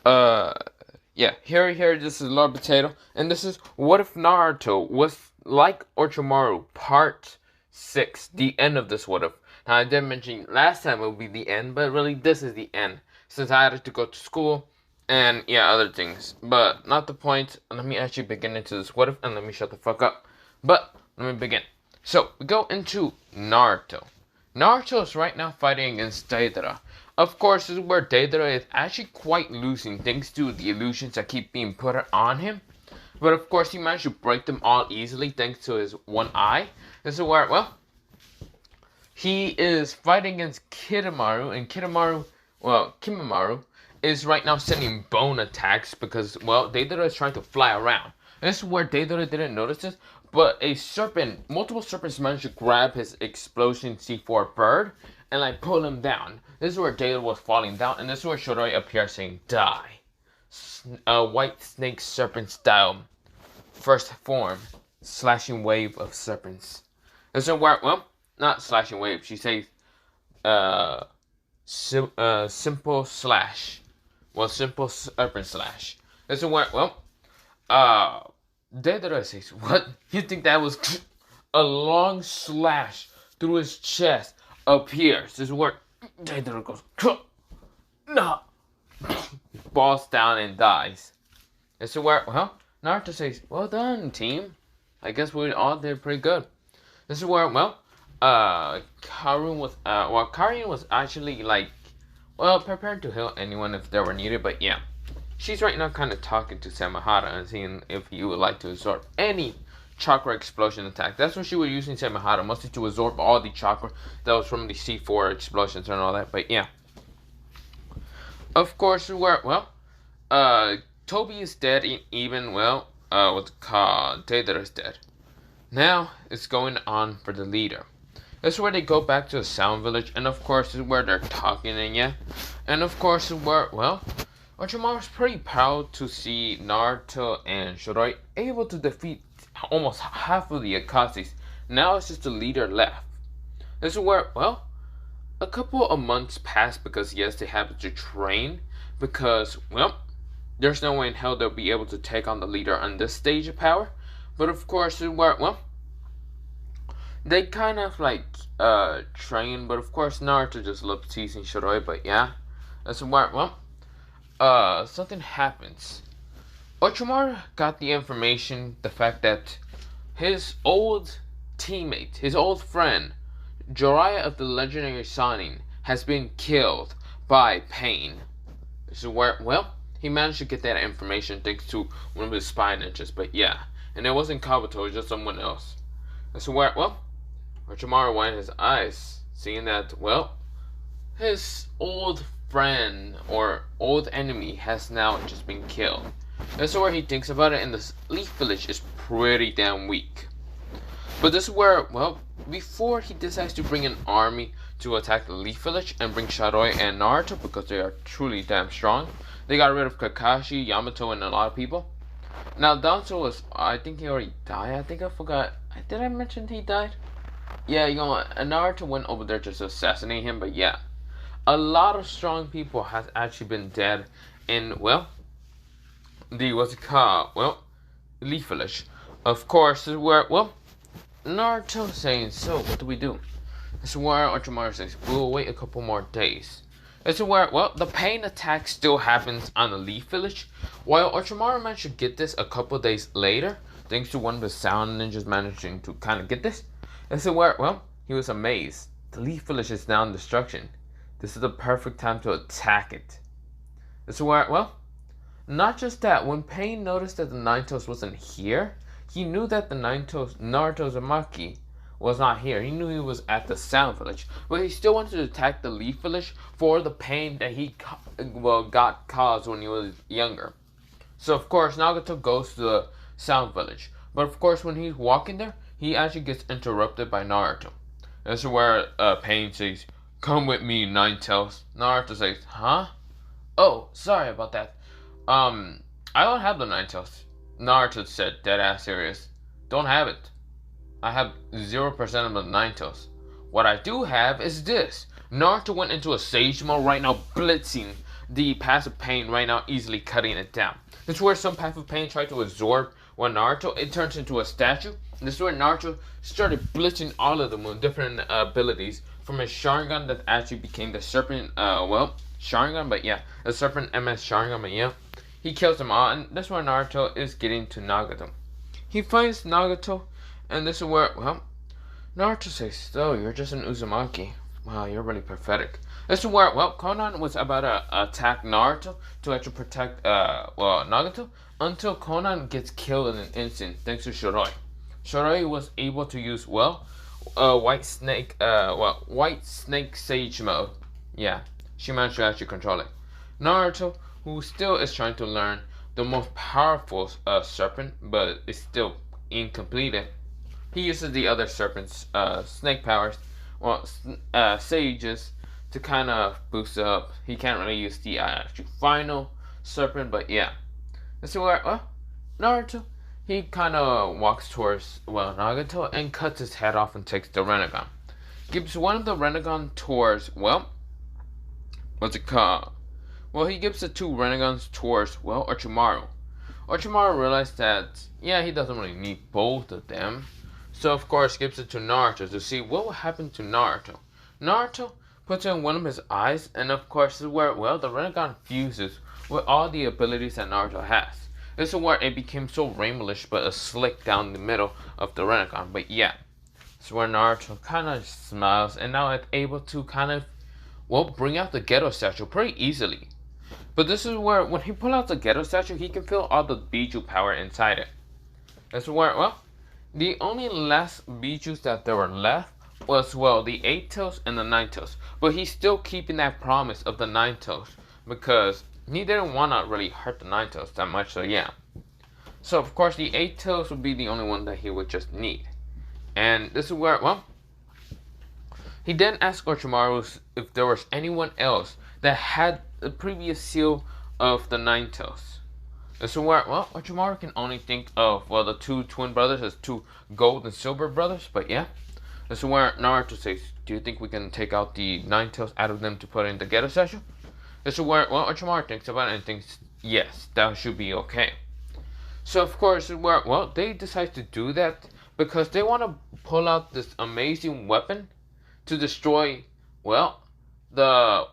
Uh, yeah, here, this is Lord Potato, and this is What If Naruto was like Orochimaru, Part 6, the end of this What If. Now, I did mention last time it would be the end, but really, this is the end, since I had to go to school, and yeah, other things. But, not the point. Let me actually begin into this What If, and let me shut the fuck up. But, let me begin. So, we go into Naruto. Naruto is right now fighting against Deidara. Of course, this is where Deidara is actually quite losing thanks to the illusions that keep being put on him. But of course, he managed to break them all easily thanks to his one eye. This is where, well, he is fighting against Kimaru, and Kimamaru is right now sending bone attacks because, well, Deidara is trying to fly around. And this is where Deidara didn't notice this, but multiple serpents managed to grab his explosion C4 bird and like pull him down. This is where Deidara was falling down, and this is where Shiroi appears saying, "Die." White snake serpent style. First form, slashing wave of serpents. This is where, well, not slashing wave, she says, simple slash. Well, simple serpent slash. This is where, well, Deidara says, "What? You think that was a long slash through his chest appears?" This is where Deidara goes, "No." Falls down and dies. This is where, well, Naruto says, "Well done, team. I guess we all did pretty good." This is where, well, Karun was actually like, well, prepared to heal anyone if they were needed, but yeah. She's right now kind of talking to Samahara and seeing if he would like to absorb any chakra explosion attack. That's what she was using Samahara, mostly to absorb all the chakra that was from the C4 explosions and all that, but yeah. Of course, well, Toby is dead, even, well, what's it called? Deidara is dead. Now, it's going on for the leader. This is where they go back to the Sound Village, and of course, this is where they're talking, and yeah. And of course, this is where, well, Orochimaru's pretty proud to see Naruto and Shiroi able to defeat almost half of the Akatsuki. Now it's just the leader left. This is where, well, a couple of months pass because, yes, they have to train because, well, there's no way in hell they'll be able to take on the leader on this stage of power. But of course, well, they kind of like train, but of course Naruto just loves teasing Shiroi, but yeah. That's where, well, something happens. Orochimaru got the information, the fact that his old teammate, his old friend, Jiraiya of the legendary Sannin, has been killed by Pain. This is where, well, he managed to get that information thanks to one of his spy ninjas, but yeah. And it wasn't Kabuto, it was just someone else. This is where, well, Orochimaru widened his eyes, seeing that, well, his old friend or old enemy has now just been killed. This is where he thinks about it, and the Leaf Village is pretty damn weak. But this is where, well, before he decides to bring an army to attack the Leaf Village and bring Shiroi and Naruto because they are truly damn strong, they got rid of Kakashi, Yamato, and a lot of people. Now, Danzo was, I think he already died. I think I forgot. Did I mention he died? Yeah, you know, Naruto went over there just to assassinate him, but yeah. A lot of strong people has actually been dead in, well, what's it called? Well, Leaf Village. Of course, this is where, well, Naruto saying, "So, what do we do?" This is where Orochimaru says, "We'll wait a couple more days." This is where, well, the Pain attack still happens on the Leaf Village, while Orochimaru managed to get this a couple days later, thanks to one of the Sound Ninjas managing to kind of get this. This is where, well, he was amazed. The Leaf Village is now in destruction. This is the perfect time to attack it. This is where, well, not just that, when Pain noticed that the Nine-Tails wasn't here, he knew that the Nine-Tails, Naruto Uzumaki, was not here. He knew he was at the Sound Village, but he still wanted to attack the Leaf Village for the pain that he got caused when he was younger. So of course Nagato goes to the Sound Village, but of course when he's walking there, he actually gets interrupted by Naruto. This is where Pain says, "Come with me, Nine-Tails." Naruto says, "Huh? Oh, sorry about that. I don't have the Nine-Tails." Naruto said, dead ass serious. "Don't have it. I have 0% of the Nine-Tails. What I do have is this." Naruto went into a Sage mode right now, blitzing the passive pain right now easily cutting it down. This is where some passive pain tried to absorb Naruto. It turns into a statue. This is where Naruto started blitzing all of them with different abilities from his Sharingan that actually became the Serpent, Sharingan, but yeah, the Serpent MS Sharingan, but yeah. He kills them all, and this is where Naruto is getting to Nagato. He finds Nagato, and this is where, Naruto says, "So, you're just an Uzumaki. Wow, you're really pathetic." This is where, Konan was about to attack Naruto to actually protect, Nagato, until Konan gets killed in an instant, thanks to Shiroi. Shiroi was able to use, White Snake Sage mode. Yeah, she managed to actually control it. Naruto, who still is trying to learn the most powerful serpent, but is still incompleted. He uses the other serpent's snake powers, sages, to kind of boost up. He can't really use the actual final serpent, but yeah. This is where, Naruto, he kind of walks towards, Nagato and cuts his head off and takes the Rinnegan. Gives one of the Rinnegan towards, what's it called? He gives the two Renegons towards, Orochimaru. Orochimaru realized that, he doesn't really need both of them. So, of course, gives it to Naruto to see what will happen to Naruto. Naruto puts it in one of his eyes, and of course, this is where, the Rinnegan fuses with all the abilities that Naruto has. This is where it became so rainbowish, but a slick down the middle of the Rinnegan. But yeah, this is where Naruto kind of smiles, and now it's able to kind of, bring out the Geto statue pretty easily. But this is where, when he pulls out the Geto statue, he can feel all the Biju power inside it. This is where, the only last Bijus that there were left was, the 8 Tails and the 9 Tails. But he's still keeping that promise of the 9 Tails, because he didn't want to really hurt the 9 Tails that much, so yeah. So, of course, the 8 Tails would be the only one that he would just need. And this is where, he then asked Orochimaru if there was anyone else that had the previous seal of the 9 Tails. This is where, Orochimaru can only think of, the two twin brothers as two gold and silver brothers, but yeah. This is where Naruto says, "Do you think we can take out the 9 Tails out of them to put in the Geto statue?" This is where, Orochimaru thinks about it and thinks, yes, that should be okay. So, of course, this is where, they decide to do that because they want to pull out this amazing weapon to destroy, the,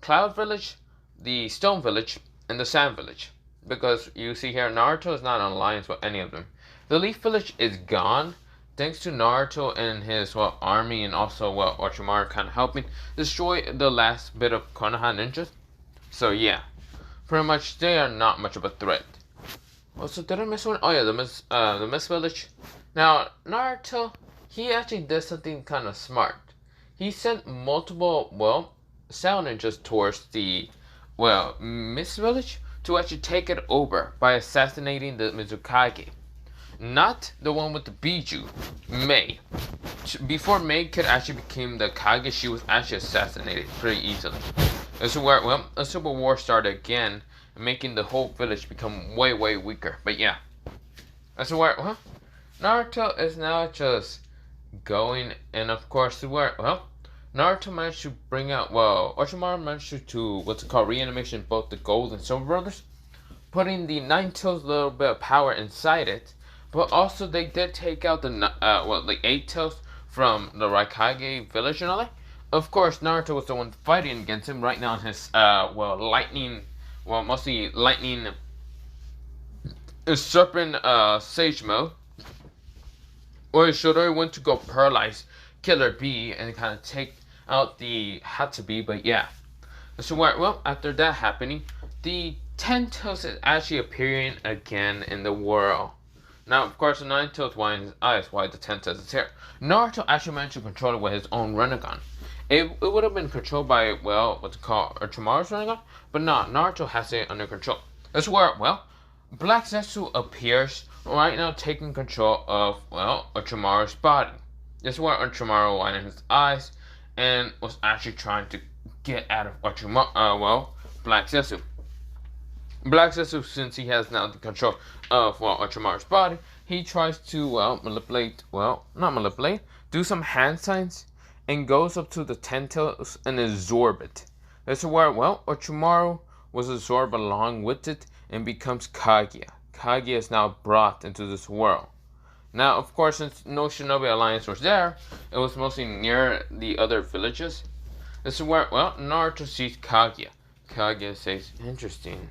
Cloud Village, the Stone Village, and the Sand Village. Because you see here, Naruto is not in alliance with any of them. The Leaf Village is gone, thanks to Naruto and his, army, and also, Orochimaru kind of helping destroy the last bit of Konoha ninjas. So, yeah. Pretty much, they are not much of a threat. So did I miss one? Oh, yeah, the Mist Village. Now, Naruto, he actually did something kind of smart. He sent multiple, Sound Ninjas towards the, Mist Village to actually take it over by assassinating the Mizukage. Not the one with the Biju, Mei. Before Mei could actually become the Kage, she was actually assassinated pretty easily. This is where, a civil war started again, making the whole village become way, way weaker. But yeah. This is where, Naruto is now just going, and of course, where, Naruto managed to bring out, Orochimaru managed to, reanimation both the Gold and Silver Brothers, putting the 9 Tails little bit of power inside it, but also they did take out the 8 Tails from the Raikage village and all that. Of course, Naruto was the one fighting against him right now in his, mostly lightning, serpent, sage mode, where Shiroi went to go paralyze Killer Bee and kind of take out the Hatsubi, but yeah. So after that happening, the 10 Tails is actually appearing again in the world. Now, of course, the 9 Tails wide in his eyes, why the 10 Tails is here. Naruto actually managed to control it with his own Rinnegan. It would have been controlled by, Orochimaru's Rinnegan, but no, Naruto has it under control. That's where, Black Zetsu appears right now taking control of, Orochimaru's body. This is where Orochimaru widened his eyes and was actually trying to get out of Black Zetsu. Black Zetsu, since he has now the control of, Orochimaru's body, he tries to, do some hand signs and goes up to the 10 Tails and absorb it. This is where, well, Orochimaru was absorbed along with it and becomes Kaguya. Kaguya is now brought into this world. Now, of course, since no Shinobi Alliance was there, it was mostly near the other villages. This is where, well, Naruto sees Kaguya. Kaguya says, interesting,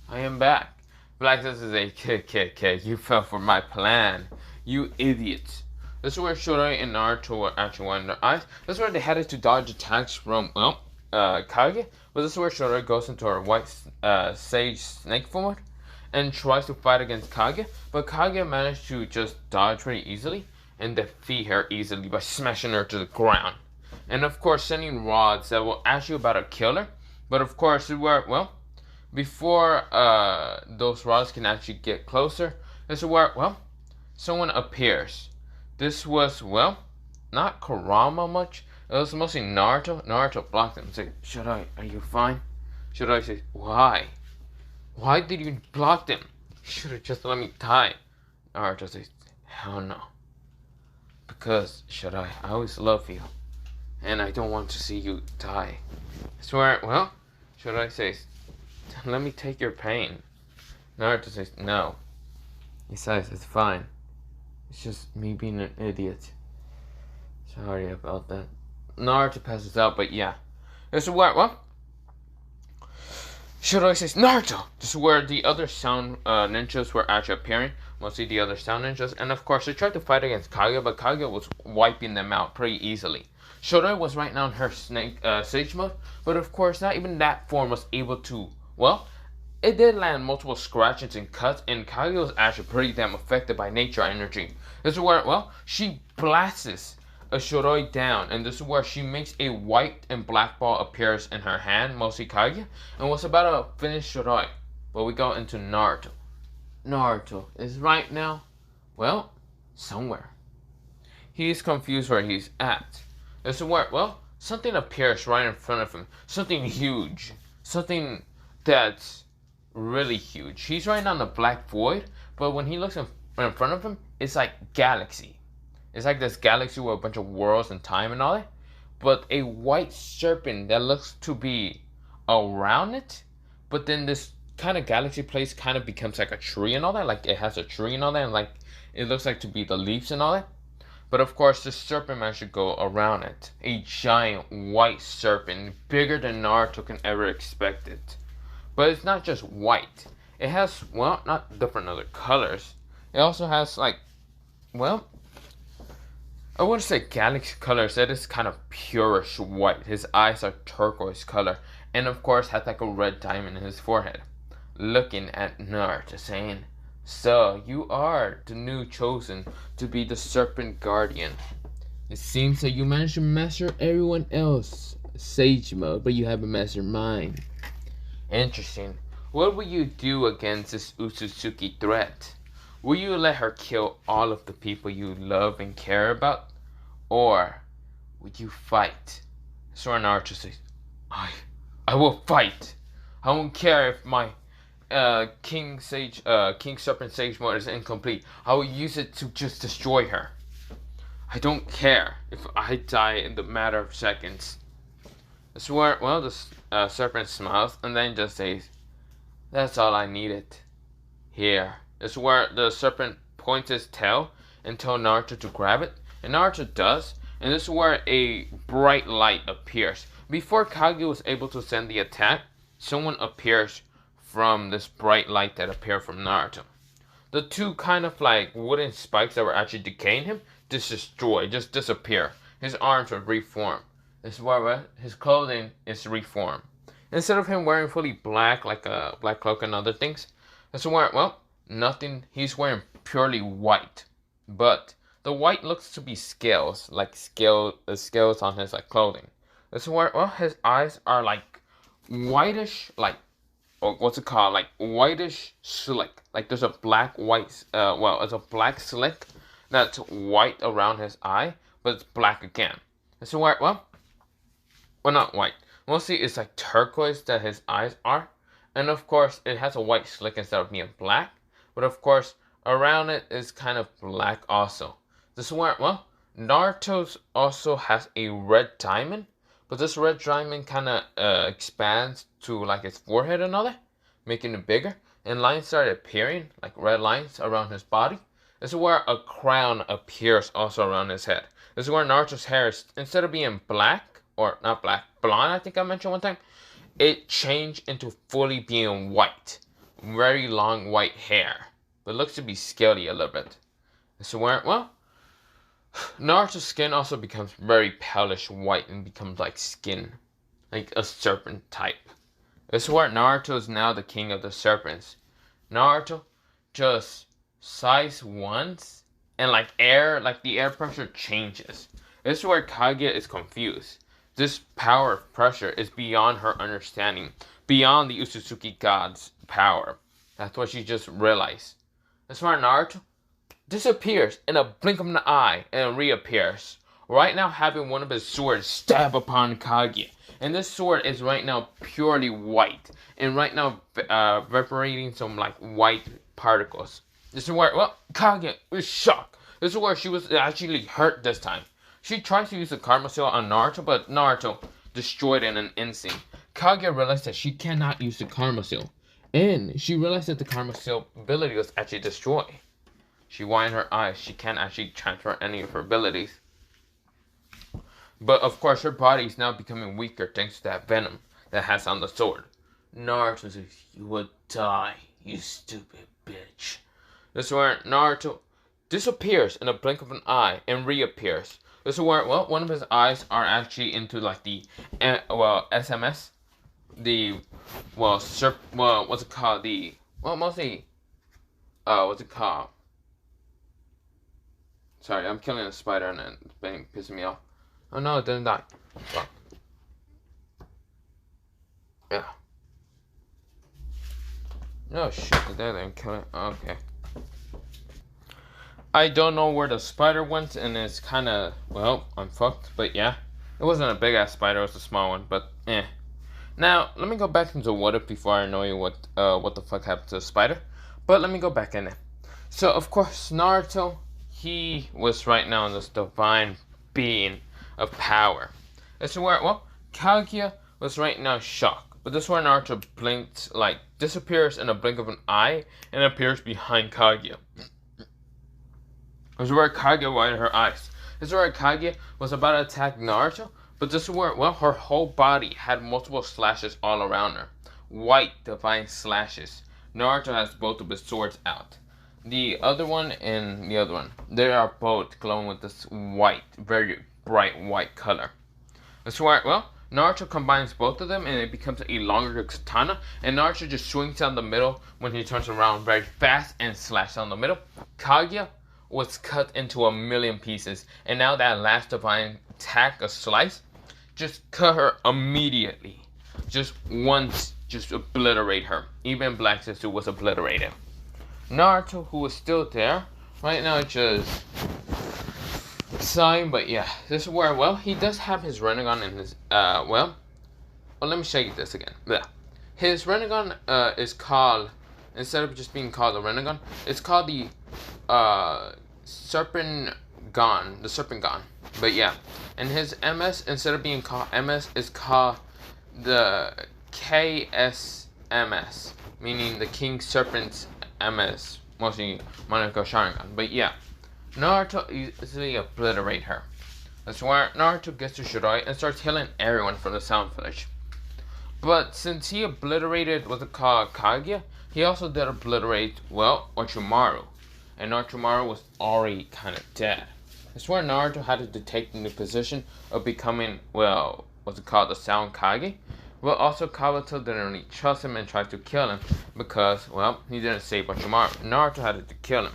I am back. Black says, kid, you fell for my plan. You idiots. This is where Shorei and Naruto were actually winding their eyes. This is where they had to dodge attacks from, well, Kaguya. But this is where Shorei goes into her white sage snake form and tries to fight against Kaguya. But Kaguya managed to just dodge pretty easily and defeat her easily by smashing her to the ground. And of course, sending rods that will actually about to kill her. But of course, well, before those rods can actually get closer, this is where, well, someone appears. This was, well, not Kurama much. It was mostly Naruto. Naruto blocked him and said, Shorei, are you fine? Shorei says, why? Why did you block them? You should have just let me die. Naruto says, hell no. Because, Shorei, I always love you. And I don't want to see you die. I swear, well, Shorei says, let me take your pain. Naruto says, no. He says, it's fine. It's just me being an idiot. Sorry about that. Naruto passes out, but yeah. This is where, well, Shorei says, Naruto! This is where the other sound ninjas were actually appearing. Mostly the other sound ninjas. And of course, they tried to fight against Kaguya, but Kaguya was wiping them out pretty easily. Shorei was right now in her snake sage mode, but of course, not even that form was able to, well, it did land multiple scratches and cuts, and Kaguya was actually pretty damn affected by nature energy. This is where, well, she blasts a Shorei down, and this is where she makes a white and black ball appears in her hand, mostly Kaguya, and was about to finish Shorei. But we go into Naruto. Naruto is right now, well, somewhere. He's confused where he's at. This is where, well, something appears right in front of him. Something huge. Something that's really huge. He's right now in the black void, but when he looks in front of him, it's like galaxy. It's like this galaxy with a bunch of worlds and time and all that. But a white serpent that looks to be around it. But then this kind of galaxy place kind of becomes like a tree and all that. Like it has a tree and all that. And like it looks like to be the leaves and all that. But of course, the serpent managed to go around it. A giant white serpent, bigger than Naruto can ever expect it. But it's not just white. It has, well, not different other colors. It also has, like, well, I wouldn't say galaxy colors. It is kind of purish white. His eyes are turquoise color. And of course, has like a red diamond in his forehead. Looking at Naruto, saying, so, you are the new chosen to be the Serpent Guardian. It seems that you managed to master everyone else Sage mode, but you haven't mastered mine. Interesting. What will you do against this Utsutsuki threat? Will you let her kill all of the people you love and care about? Or would you fight? Sora Naruto says, I will fight. I won't care if my King Serpent Sage mode is incomplete. I will use it to just destroy her. I don't care if I die in the matter of seconds. I swear, well, the serpent smiles and then just says, that's all I needed. Here. This is where the serpent points his tail and tells Naruto to grab it. And Naruto does. And this is where a bright light appears. Before Kaguya was able to send the attack, someone appears from this bright light that appeared from Naruto. The two kind of like wooden spikes that were actually decaying him just disappear. His arms are reformed. This is where his clothing is reformed. Instead of him wearing fully black, like a black cloak and other things, this is where, well, nothing. He's wearing purely white. But the white looks to be scales, like scales on his like clothing. This is where, well, his eyes are like whitish, like, what's it called? Like whitish slick. Like there's a black white, it's a black slick that's white around his eye, but it's black again. This is where, well, not white. Mostly it's like turquoise that his eyes are. And of course, it has a white slick instead of being black. But of course, around it is kind of black also. This is where, well, Naruto's also has a red diamond. but this red diamond kind of expands to like his forehead and all that, making it bigger, and lines started appearing, like red lines around his body. This is where a crown appears also around his head. This is where Naruto's hair is, instead of being black, or not black, blonde, I think I mentioned one time, it changed into fully being white. Very long white hair, but looks to be scaly a little bit. This is where, well, Naruto's skin also becomes very palish white and becomes like skin, like a serpent type. This is where Naruto is now the king of the serpents. Naruto just sighs once and like the air pressure changes. This is where Kaguya is confused. This power of pressure is beyond her understanding, beyond the Uzutsuki God's power. That's what she just realized. This is where Naruto disappears in a blink of an eye and reappears. Right now having one of his swords stab upon Kaguya. And this sword is right now purely white. And right now evaporating some like white particles. This is where, well, Kaguya was shocked. This is where she was actually hurt this time. She tries to use the Karma Seal on Naruto, but Naruto destroyed it in an instant. Kaguya realized that she cannot use the Karma Seal. And she realized that the Karma Seal ability was actually destroyed. She widened her eyes. She can't actually transfer any of her abilities. But of course, her body is now becoming weaker thanks to that venom that has on the sword. Naruto says, "You would die, you stupid bitch." This is where Naruto disappears in a blink of an eye and reappears. This is where, well, one of his eyes are actually into like the, SMS. The, what's it called? Mostly, what's it called? Sorry, I'm killing a spider and it's been pissing me off. Oh no, it didn't die. Fuck. Yeah. Oh shit, did that didn't kill it? Okay. I don't know where the spider went, and it's kinda, well, I'm fucked, but yeah. It wasn't a big ass spider, it was a small one, but eh. Now, let me go back into what if before I know you what the fuck happened to the spider. But let me go back in it. So, of course, Naruto, he was right now in this divine being of power. This is where, well, Kaguya was right now shocked. But this is where Naruto blinked, like, disappears in a blink of an eye and appears behind Kaguya. This is where Kaguya widened her eyes. This is where Kaguya was about to attack Naruto. But this is where, well, her whole body had multiple slashes all around her. White, divine slashes. Naruto has both of his swords out. The other one and the other one, they are both glowing with this white, very bright white color. That's why, well, Naruto combines both of them and it becomes a longer katana. And Naruto just swings down the middle when he turns around very fast and slashes down the middle. Kaguya was cut into a million pieces. And now that last divine attack, a slice, just cut her immediately. Just once, just obliterate her. Even Black Sister was obliterated. Naruto, who was still there, right now just sighing, but yeah, this is where, well, he does have his Rinnegan in his, well, let me show you this again. Yeah. His Rinnegan, is called, instead of just being called the Rinnegan, it's called the, Serpent Gon, but yeah, and his MS, instead of being called MS, is called the KSMS, meaning the King Serpent's MS, mostly Monaco Sharingan. But yeah, Naruto easily obliterate her. That's why Naruto gets to Shiroi and starts healing everyone from the Sound Village. But since he obliterated what's it called Kaguya, he also did obliterate, well, Orochimaru. And Orochimaru was already kind of dead. That's where Naruto had to take the new position of becoming, well, what's it called, the Sound Kage. But also Kabuto didn't really trust him and tried to kill him because, well, he didn't save Orochimaru. Naruto had to kill him.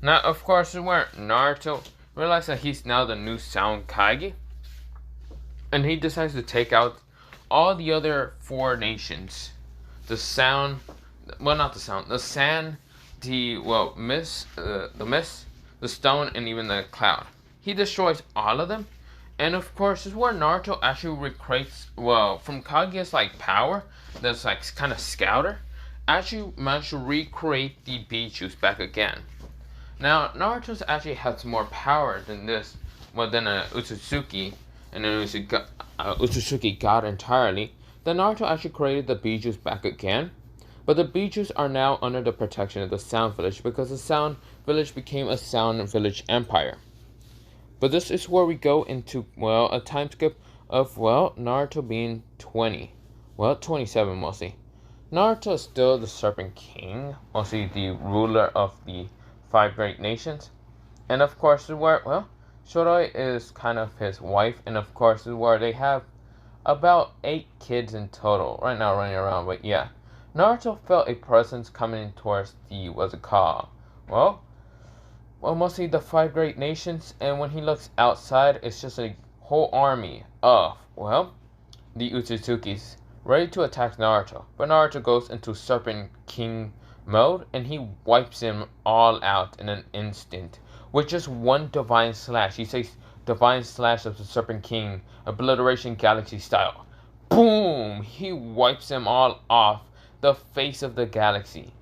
Now, of course, this is where Naruto realized that he's now the new Sound Kage. And he decides to take out all the other 4 nations. The Sound, well, not the Sound, the Sand, the, well, Mist, the Mist, the Stone, and even the Cloud. He destroys all of them. And of course, this is where Naruto actually recreates, well, from Kaguya's like power, that's like kind of scouter, actually managed to recreate the Bichus back again. Now, Naruto actually has more power than this, well, than a Uzutsuki, and then Uzutsuki got entirely, then Naruto actually created the Bijus back again. But the Bijus are now under the protection of the Sound Village because the Sound Village became a Sound Village Empire. But this is where we go into, well, a time skip of, well, Naruto being 20. Well, 27 mostly. Naruto is still the Serpent King, mostly the ruler of the 5 great nations. And of course, where, well, Shoroi is kind of his wife, and of course, where they have about 8 kids in total right now running around. But yeah, Naruto felt a presence coming towards the, what's it called? Well, mostly the 5 great nations, and when he looks outside, it's just a whole army of, well, the Utsutsukis ready to attack Naruto. But Naruto goes into Serpent King mode, and he wipes them all out in an instant with just one divine slash. He says divine slash of the Serpent King, obliteration galaxy style. Boom! He wipes them all off the face of the galaxy.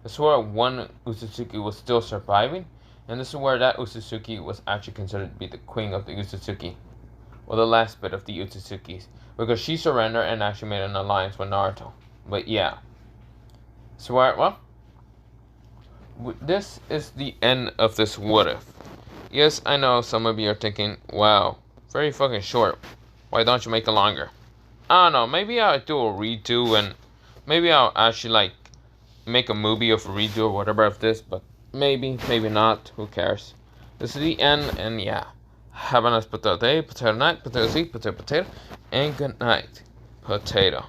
This is where one Uzutsuki was still surviving, and this is where that Uzutsuki was actually considered to be the queen of the Uzutsuki, or the last bit of the Utsutsukis, because she surrendered and actually made an alliance with Naruto. But yeah, so well, this is the end of this what if. Yes, I know some of you are thinking, wow, very fucking short. Why don't you make it longer? I don't know, maybe I'll do a redo, and maybe I'll actually like make a movie of a redo or whatever of this, but maybe not, who cares. This is the end, and yeah. Have a nice potato day, potato night, potato seed, potato, and good night, potato.